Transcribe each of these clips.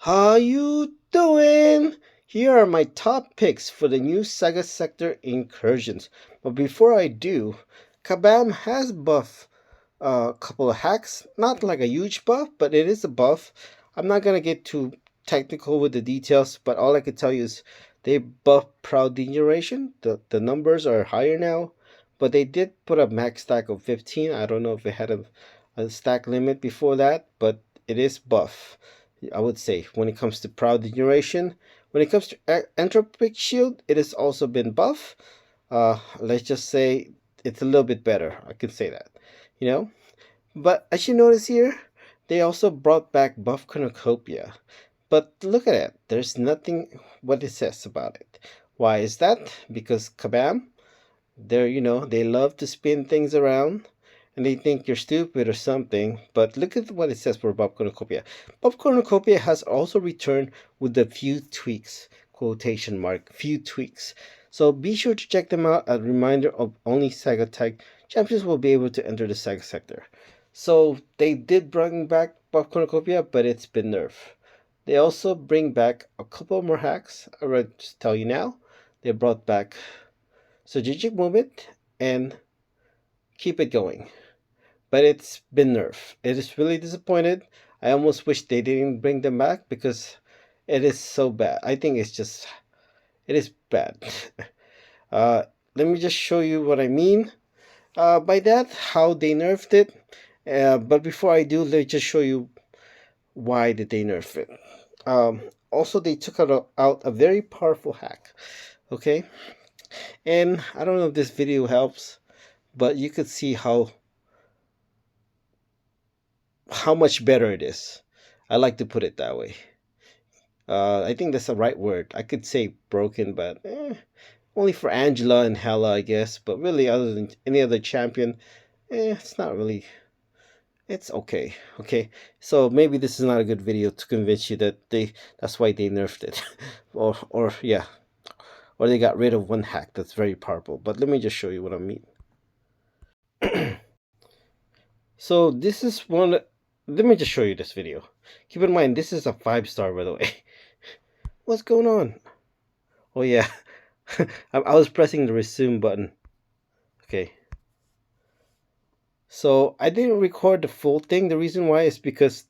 How you doing? Here are my top picks for the new Saga Sector Incursions. But before I do, Kabam has buffed a couple of hacks. Not like a huge buff, but it is a buff. I'm not gonna get too technical with the details, but all I can tell you is they buffed Proud Degeneration. The numbers are higher now, but they did put a max stack of 15. I don't know if it had a stack limit before that, but it is buff. I would say when it comes to Proud Degeneration. When it comes to Entropic Shield, it has also been buff. Let's just say it's a little bit better. I could say that, you know. But as you notice here, they also brought back Buff Cornucopia. But look at it. There's nothing what it says about it. Why is that? Because Kabam, they love to spin things around and they think you're stupid or something. But look at what it says for Bob Cornucopia. Bob Cornucopia has also returned with a few tweaks, quotation mark, few tweaks. So be sure to check them out. A reminder of only Saga Tag champions will be able to enter the Saga sector. So they did bring back Bob Cornucopia, but it's been nerfed. They also bring back a couple more hacks. I'll just tell you now. They brought back strategic movement and keep it going. But it's been nerfed. It is really disappointed. I almost wish they didn't bring them back because it is so bad. I think it is bad. Let me just show you what I mean by that, how they nerfed it. But before I do, let me just show you why did they nerf it. Also, they took out a very powerful hack. Okay, and I don't know if this video helps, but you could see how much better it is. I like to put it that way. I think that's the right word. I could say broken, but only for Angela and Hella, I guess. But really, other than any other champion, it's not really. It's okay. Okay, so maybe this is not a good video to convince you that that's why they nerfed it, or yeah, or they got rid of one hack that's very powerful. But let me just show you what I mean. So this is one. Let me just show you this video. Keep in mind, this is a 5-star, by the way. What's going on? Oh yeah, I was pressing the resume button. Okay. So I didn't record the full thing. The reason why is because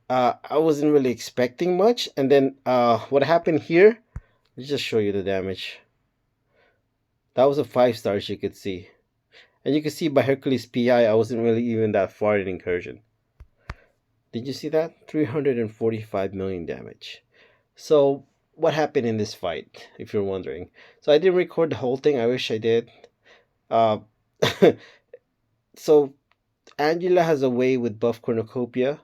I wasn't really expecting much. And then what happened here? Let's just show you the damage. That was a 5-star, as you could see. And you can see by Hercules PI, I wasn't really even that far in Incursion. Did you see that? 345 million damage. So what happened in this fight, if you're wondering? So I didn't record the whole thing. I wish I did. Uh, so Angela has a way with buff cornucopia,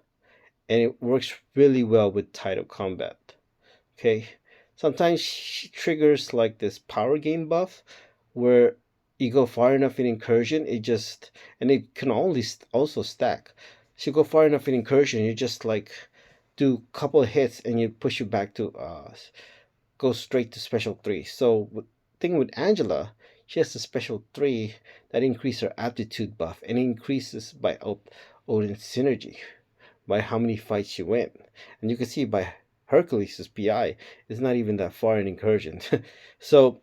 and it works really well with title combat. Okay, sometimes she triggers like this power gain buff, where you go far enough in incursion, and it can only also stack. So you go far enough in incursion, you just like do a couple of hits, and you push you back to go straight to special 3. So thing with Angela, she has a special 3 that increases her aptitude buff and increases by Odin's synergy, by how many fights she win. And you can see by Hercules' PI is not even that far in incursion. So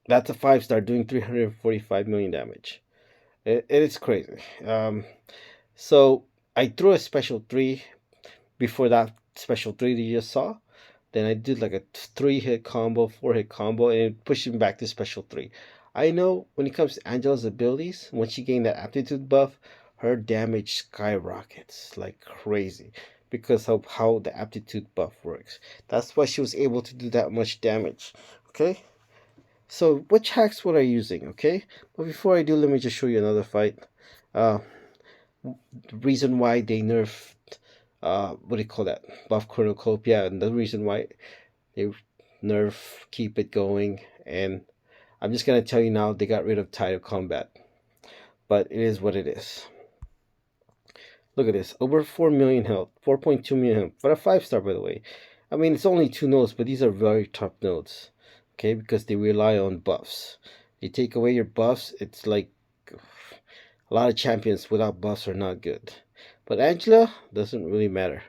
that's a 5-star doing 345 million damage. It is crazy. So I threw a special 3 before that special 3 that you just saw. Then I did like a 3-hit combo, 4-hit combo, and it pushed him back to special 3. I know when it comes to Angela's abilities, when she gained that aptitude buff, her damage skyrockets like crazy because of how the aptitude buff works. That's why she was able to do that much damage. Okay? So which hacks were I using? Okay? But before I do, let me just show you another fight. The reason why they nerfed what do you call that, buff cornucopia, and the reason why they nerf keep it going. And I'm just gonna tell you now, they got rid of title combat, but it is what it is. Look at this, over 4 million health, 4.2 million health for a 5-star, by the way. I mean, it's only 2 nodes, but these are very tough nodes, okay, because they rely on buffs. You take away your buffs, it's like a lot of champions without buffs are not good. But Angela doesn't really matter.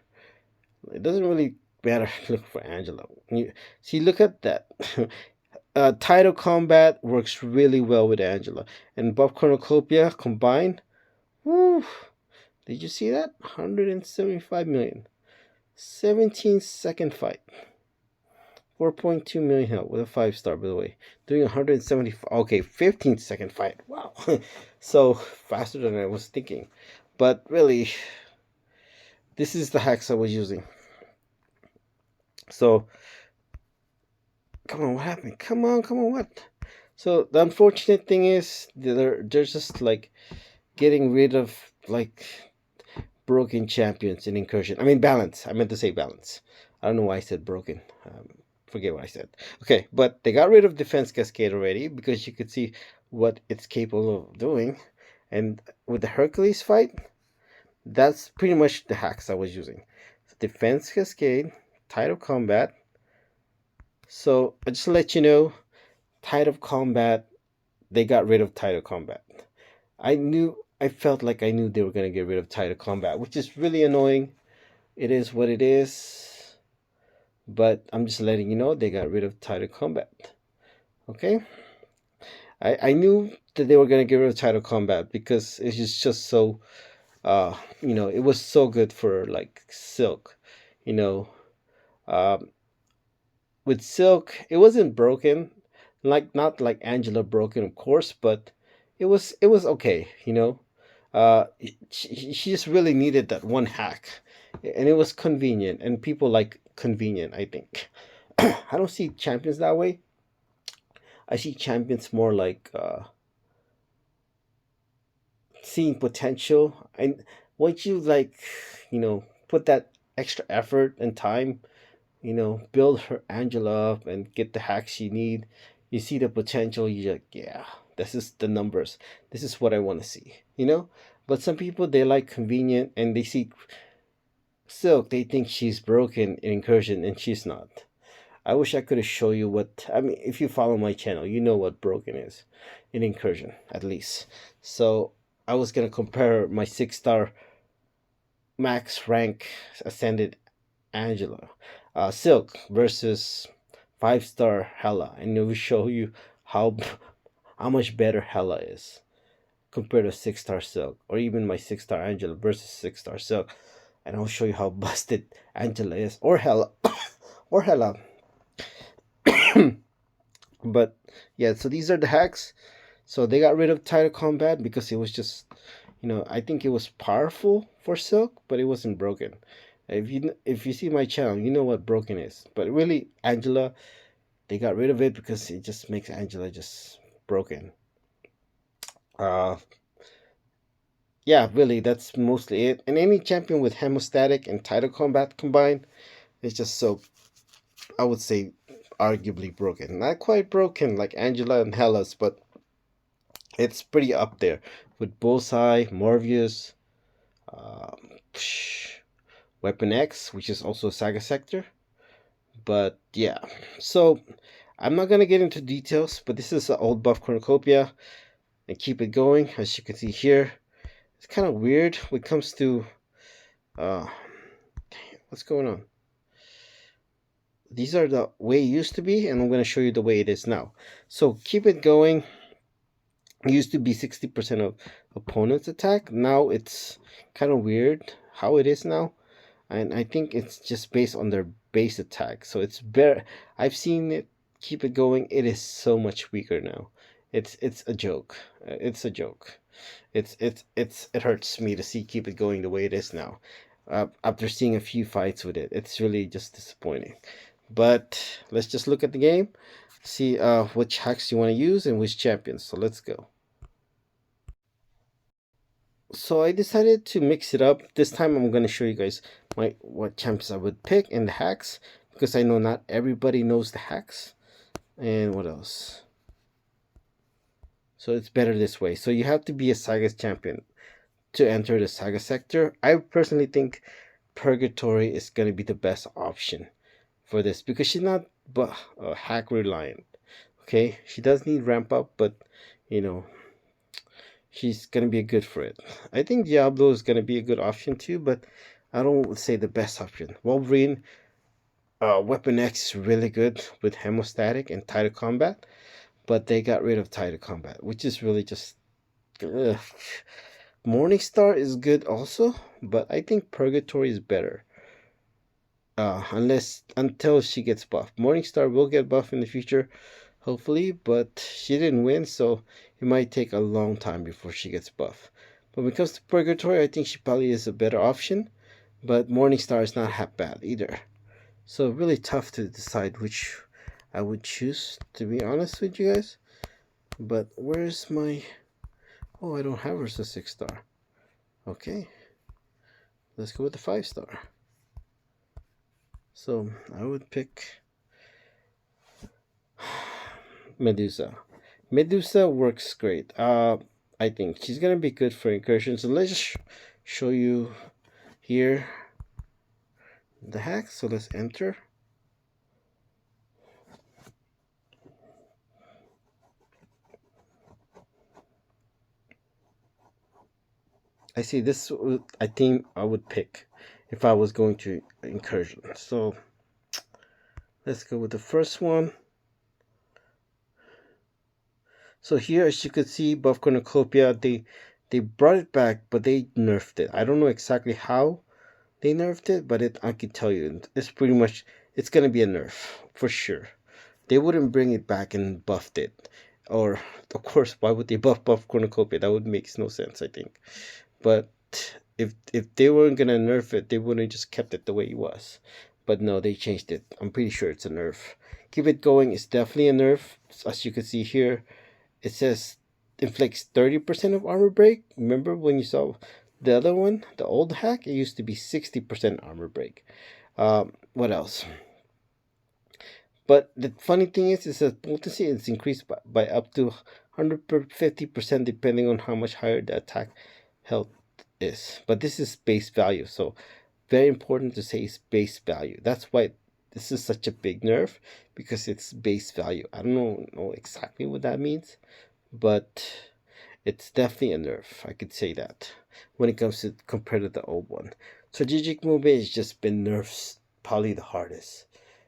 It doesn't really matter. Look for Angela. You, see, look at that. Title Combat works really well with Angela and Bob Cornucopia combined. Woo! Did you see that? 175 million. 17-second fight. 4.2 million health with a 5-star, by the way. Doing 175. Okay, 15-second fight. Wow. So faster than I was thinking. But really, this is the hacks I was using. So, come on, what happened? Come on, what? So, the unfortunate thing is, they're just like getting rid of like broken champions in Incursion. I mean, balance. I meant to say balance. I don't know why I said broken. Forget what I said. Okay, but they got rid of Defense Cascade already because you could see what it's capable of doing. And with the Hercules fight, that's pretty much the hacks I was using. Defense Cascade, Tide of Combat. So, I just to let you know, Tide of Combat, they got rid of Tide of Combat. I felt like I knew they were going to get rid of Tide of Combat, which is really annoying. It is what it is. But I'm just letting you know they got rid of Title Combat. Okay? I knew that they were gonna get rid of Title Combat because it's just so it was so good for like Silk. You know, um, with Silk, it wasn't broken, like not like Angela broken, of course, but it was okay. She just really needed that one hack, and it was convenient, and people like convenient. I think I don't see champions that way. I see champions more like seeing potential, and once you like, put that extra effort and time, build her Angela up and get the hacks you need. You see the potential. You're like, yeah, this is the numbers. This is what I want to see. But some people they like convenient and they see Silk. They think she's broken in Incursion and she's not. I wish I could have show you what I mean. If you follow my channel, you know what broken is in Incursion at least. So I was gonna compare my 6-star max rank ascended Angela, Silk versus 5-star Hella, and it will show you how how much better Hella is compared to 6-star Silk, or even my 6-star Angela versus 6-star Silk, and I'll show you how busted Angela is, or Hella, or Hella. But yeah, so these are the hacks. So they got rid of title combat because it was just, I think it was powerful for Silk, but it wasn't broken. If you see my channel, you know what broken is. But really, Angela, they got rid of it because it just makes Angela just broken. Uh, yeah, really, that's mostly it. And any champion with hemostatic and title combat combined is just so, I would say, arguably broken. Not quite broken like Angela and Hellas, but it's pretty up there with Bullseye, Morbius, um, Weapon X, which is also Saga Sector. But yeah, so I'm not gonna get into details, but this is an old buff cornucopia and keep it going. As you can see here, it's kind of weird when it comes to uh, what's going on. These are the way it used to be, and I'm gonna show you the way it is now. So keep it going. It used to be 60% of opponent's attack. Now it's kind of weird how it is now, and I think it's just based on their base attack. So it's better. I've seen it. Keep it going. It is so much weaker now. It's a joke. It's a joke. It hurts me to see keep it going the way it is now. After seeing a few fights with it, it's really just disappointing. But let's just look at the game, see which hacks you want to use and which champions. So let's go. So I decided to mix it up. This time I'm going to show you guys what champions I would pick and the hacks, because I know not everybody knows the hacks. And what else? So it's better this way. So you have to be a Saga champion to enter the Saga sector. I personally think Purgatory is going to be the best option for this because she's not hack reliant. Okay, she does need ramp up, but you know she's gonna be good for it. I think Diablo is gonna be a good option too, but I don't say the best option. Wolverine, Weapon X is really good with hemostatic and tighter combat, but they got rid of tighter combat, which is really just. Ugh. Morningstar is good also, but I think Purgatory is better. Until she gets buffed. Morningstar will get buffed in the future, hopefully, but she didn't win, so it might take a long time before she gets buffed. But when it comes to Purgatory, I think she probably is a better option, but Morningstar is not half bad either. So really tough to decide which I would choose, to be honest with you guys. But where's my... Oh, I don't have her as a 6-star. Okay, let's go with the 5-star. So I would pick Medusa. Medusa works great. I think she's gonna be good for Incursion. So let's just show you here the hack. So let's enter. I see this. I think I would pick if I was going to Incursion. So let's go with the first one. So here, as you could see, Buff Cornucopia, they brought it back, but they nerfed it. I don't know exactly how they nerfed it, but I can tell you, it's pretty much, it's gonna be a nerf for sure. They wouldn't bring it back and buffed it, or of course, why would they buff Cornucopia? That would make no sense, I think. But if they weren't gonna nerf it, they wouldn't just kept it the way it was. But no, they changed it. I'm pretty sure it's a nerf. Keep it going is definitely a nerf, as you can see here. It says inflicts 30% of armor break. Remember when you saw the other one, the old hack? It used to be 60% armor break. What else? But the funny thing is, it says potency is increased by up to 150% depending on how much higher the attack health is. But this is base value, so very important to say it's base value. That's why this is such a big nerf, because it's base value. I don't know exactly what that means, but it's definitely a nerf. I could say that when it comes to compared to the old one. Strategic movement has just been nerfed probably the hardest.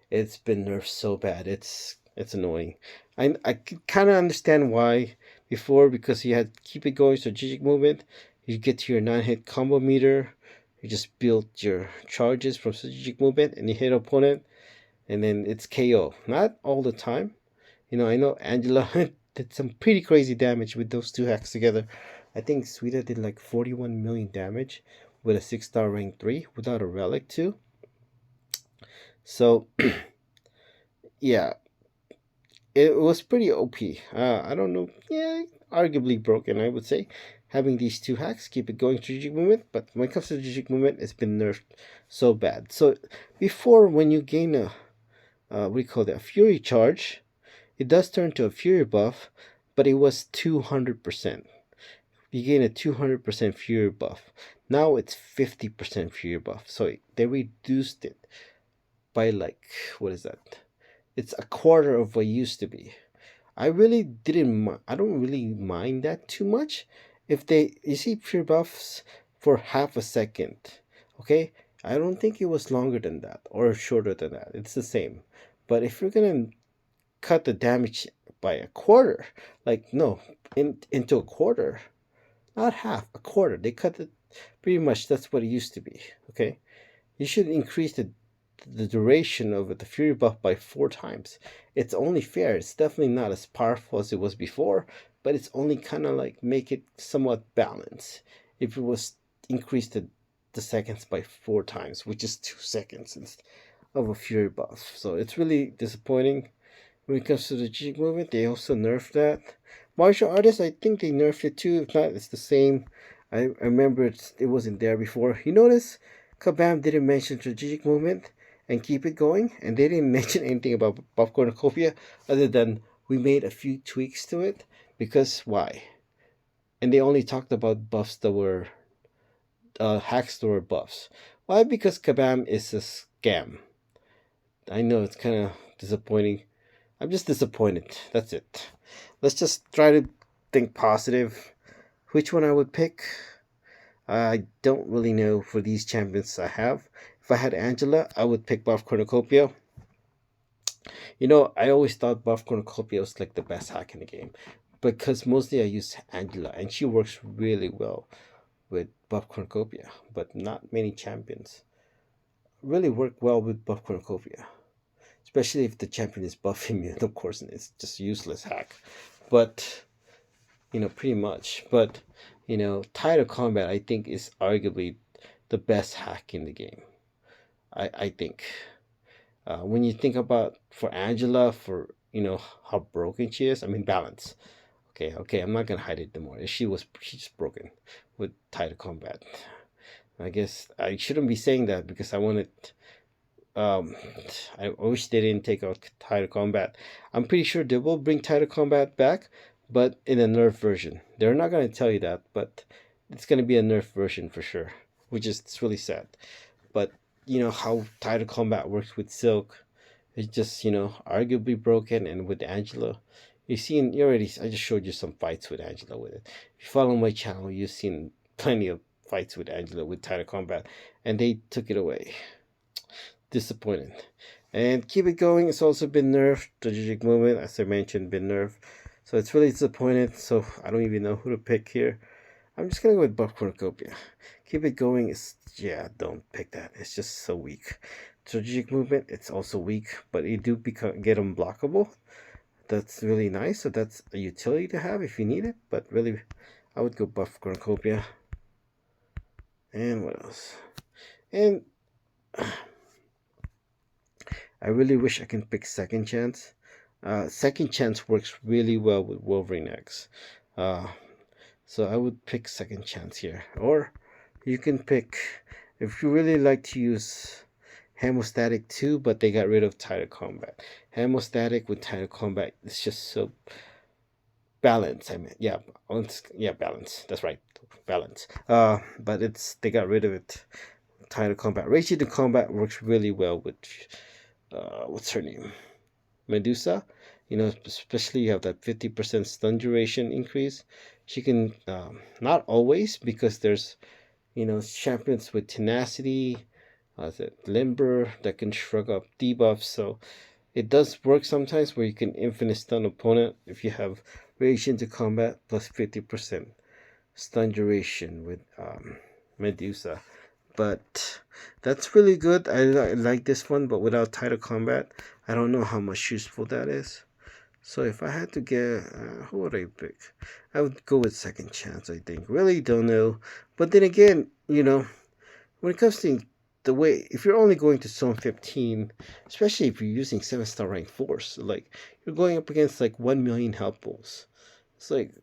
It's been nerfed so bad. It's annoying. I kind of understand why before, because you had keep it going strategic movement. You get to your 9-hit combo meter. You just build your charges from strategic movement and you hit opponent, and then it's KO. Not all the time. I know Angela did some pretty crazy damage with those two hacks together. I think Suida did like 41 million damage with a 6-star rank 3 without a relic too. So yeah, it was pretty OP. I don't know. Yeah, arguably broken, I would say. Having these two hacks, keep it going strategic movement, but when it comes to strategic movement, it's been nerfed so bad. So before, when you gain a what do you call that, a fury charge, it does turn to a fury buff, but it was 200%. You gain a 200% fury buff. Now it's 50% fury buff. So they reduced it by like, what is that? It's a quarter of what it used to be. I really didn't. I don't really mind that too much. If you see pure buffs for half a second, okay. I don't think it was longer than that or shorter than that. It's the same. But if you're gonna cut the damage by a quarter, like no, into a quarter, not half, a quarter. They cut it pretty much. That's what it used to be. Okay, you should increase the duration of the Fury buff by 4 times. It's only fair. It's definitely not as powerful as it was before, but it's only kind of like make it somewhat balanced. If it was increased the seconds by 4 times, which is 2 seconds of a Fury buff. So it's really disappointing. When it comes to the G movement, they also nerfed that. Martial artists, I think they nerfed it too. If not, it's the same. I remember it wasn't there before. You notice Kabam didn't mention strategic movement and keep it going, and they didn't mention anything about buff cornucopia other than we made a few tweaks to it. Because why? And they only talked about buffs that were hacks that were buffs. Why? Because Kabam is a scam. I know it's kind of disappointing. I'm just disappointed. That's it. Let's just try to think positive. Which one I would pick? I don't really know for these champions I have. If I had Angela, I would pick Buff Cornucopia. I always thought Buff Cornucopia was like the best hack in the game because mostly I use Angela and she works really well with Buff Cornucopia, but not many champions really work well with Buff Cornucopia, especially if the champion is buff immune, of course, and it's just useless hack. But pretty much. But Tide of Combat I think is arguably the best hack in the game. I think when you think about for Angela, for how broken she is. I mean balance. Okay, I'm not gonna hide it anymore. She's broken with Tide of Combat. I guess I shouldn't be saying that because um I wish they didn't take out Tide of Combat. I'm pretty sure they will bring Tide of Combat back, but in a nerf version. They're not gonna tell you that, but it's gonna be a nerf version for sure, which is it's really sad. But how Tide of Combat works with Silk, it's just arguably broken, and with Angela, I just showed you some fights with Angela with it. If you follow my channel, you've seen plenty of fights with Angela with Tide of Combat, and they took it away. Disappointing. And keep it going. It's also been nerfed. Strategic movement, as I mentioned, been nerfed. So it's really disappointed. So I don't even know who to pick here. I'm just gonna go with Buff Cornucopia. Keep it going. Don't pick that. It's just so weak. Strategic movement, it's also weak, but you do get unblockable. That's really nice. So that's a utility to have if you need it. But really, I would go Buff Cornucopia. And what else? And I really wish I can pick Second Chance. Second Chance works really well with Wolverine X. So I would pick Second Chance here. Or you can pick, if you really like to use Hemostatic too, but they got rid of Tide of Combat. Hemostatic with Tide of Combat is just so balance. I mean, balance. That's right, balance. But they got rid of it. Tide of Combat. Ratio to Combat works really well with what's her name? Medusa. Especially you have that 50% stun duration increase. She can not always because there's champions with tenacity, limber that can shrug up debuffs. So it does work sometimes where you can infinite stun opponent if you have reaction to combat plus 50% stun duration with Medusa. But that's really good. I like this one, but without Tide of Combat, I don't know how much useful that is. So if I had to get, who would I pick? I would go with Second Chance, I think. Really don't know. But then again, when it comes to the way, if you're only going to Zone 15, especially if you're using 7-star rank force, like you're going up against like 1 million health pools. It's like,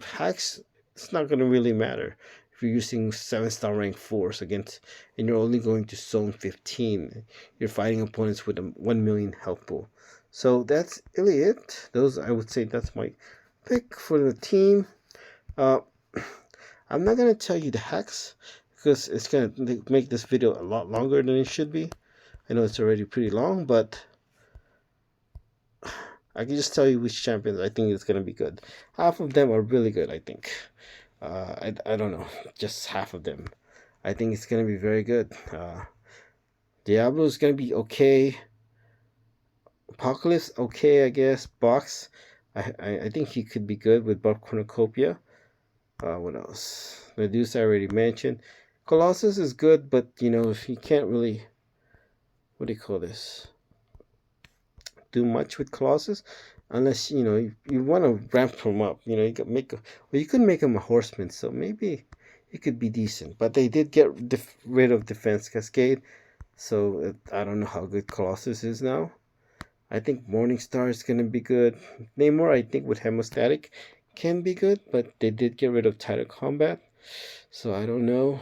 hacks, it's not going to really matter if you're using 7-star rank force against, and you're only going to Zone 15. You're fighting opponents with a 1 million health pool. So that's really it. I would say that's my pick for the team. I'm not going to tell you the hacks because it's going to make this video a lot longer than it should be. I know it's already pretty long, but I can just tell you which champions I think is going to be good. Half of them are really good, I think. I don't know, just half of them. I think it's going to be very good. Diablo is going to be okay. Apocalypse, okay, I guess. Box, I think he could be good with Buff Cornucopia. What else? Medusa I already mentioned. Colossus is good, but if you can't really, what do you call this? Do much with Colossus, unless you want to ramp him up. You could you could make him a horseman, so maybe it could be decent. But they did get rid of Defense Cascade, so I don't know how good Colossus is now. I think Morningstar is gonna be good. Namor, I think with Hemostatic can be good, but they did get rid of Tide of Combat, so I don't know.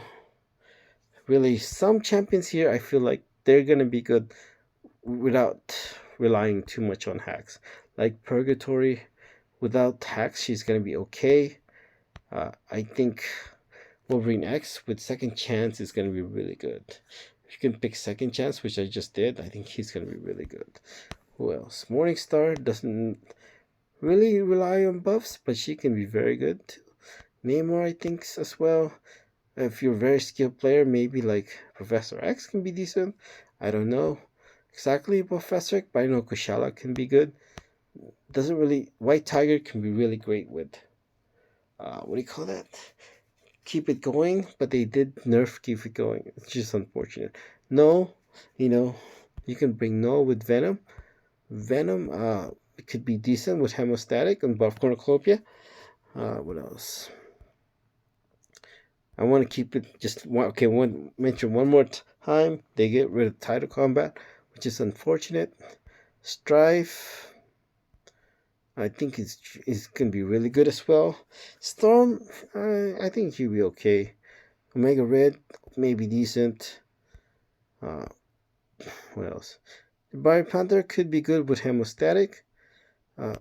Really, some champions here I feel like they're gonna be good without relying too much on hacks. Like Purgatory, without hacks, she's gonna be okay. I think Wolverine X with Second Chance is gonna be really good. If you can pick Second Chance, which I just did, I think he's gonna be really good. Who else? Morningstar doesn't really rely on buffs, but she can be very good too. Namor, I think, as well. If you're a very skilled player, maybe like Professor X can be decent. I don't know exactly Professor X, but I know Kushala can be good. Doesn't really. White Tiger can be really great with. What do you call that? Keep it going, but they did nerf keep it going. It's just unfortunate. No, you know, you can bring No with Venom. Venom, it could be decent with Hemostatic and buff Cornucopia. What else? I want to keep it just one. Okay, mention one more time. They get rid of Title Combat, which is unfortunate. Strife, I think is gonna be really good as well. Storm, I think he'll be okay. Omega Red, maybe decent. Uh, what else? The Barry Panther could be good with Hemostatic.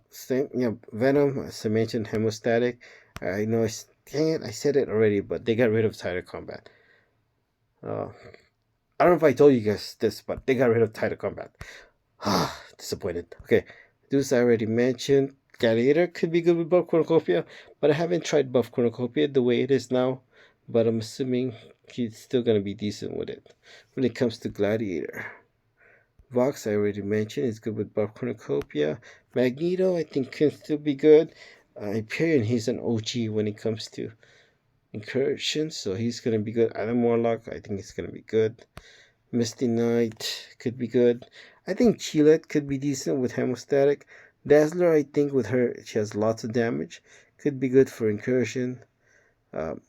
Same, Venom, as I mentioned, Hemostatic. I know, dang it, I said it already, but they got rid of Title Combat. Uh, I don't know if I told you guys this, but they got rid of Title Combat. Disappointed. Okay, Deuce I already mentioned. Gladiator could be good with Buff Cornucopia, but I haven't tried Buff Cornucopia the way it is now. But I'm assuming he's still gonna be decent with it when it comes to Gladiator. Vox I already mentioned is good with Buff Cornucopia. Magneto I think can still be good. Hyperion he's an OG when it comes to Incursion, so he's gonna be good. Adam Warlock I think he's gonna be good. Misty Knight could be good. I think Chillet could be decent with Hemostatic. Dazzler, I think with her, she has lots of damage. Could be good for Incursion. Um,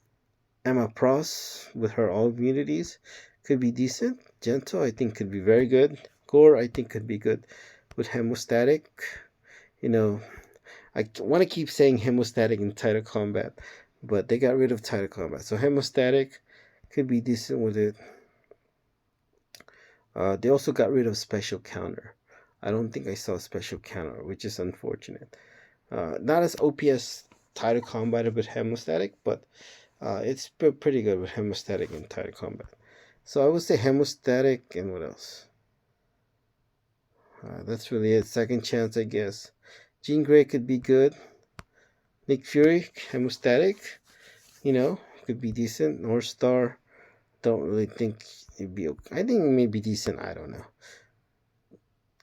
Emma Pross with her all immunities could be decent. Gentle, I think could be very good. Gore, I think could be good with Hemostatic. You know, I want to keep saying Hemostatic in Title Combat, but they got rid of Title Combat. So Hemostatic could be decent with it. They also got rid of Special Counter. I don't think I saw Special Counter, which is unfortunate. Not as OPS Title Combat with Hemostatic, but it's pretty good with Hemostatic and Title Combat. So I would say Hemostatic and what else? That's really it. Second Chance, I guess. Jean Grey could be good. Nick Fury, Hemostatic, could be decent. North Star, don't really think it'd be okay. I think it may be decent. I don't know.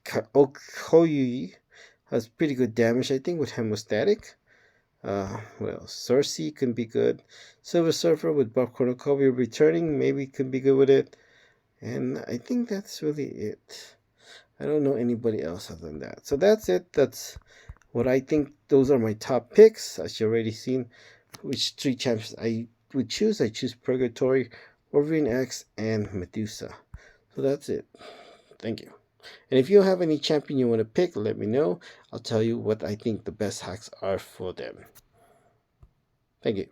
Koyui has pretty good damage, I think, with Hemostatic. What else? Cersei can be good. Silver Surfer with Buff Cornucopia returning, maybe could be good with it. And I think that's really it. I don't know anybody else other than that. So that's it. That's what I think. Those are my top picks. As you already seen, which three champs I would choose. I choose Purgatory, Wolverine X, and Medusa. So that's it. Thank you. And if you have any champion you want to pick, let me know. I'll tell you what I think the best hacks are for them. Thank you.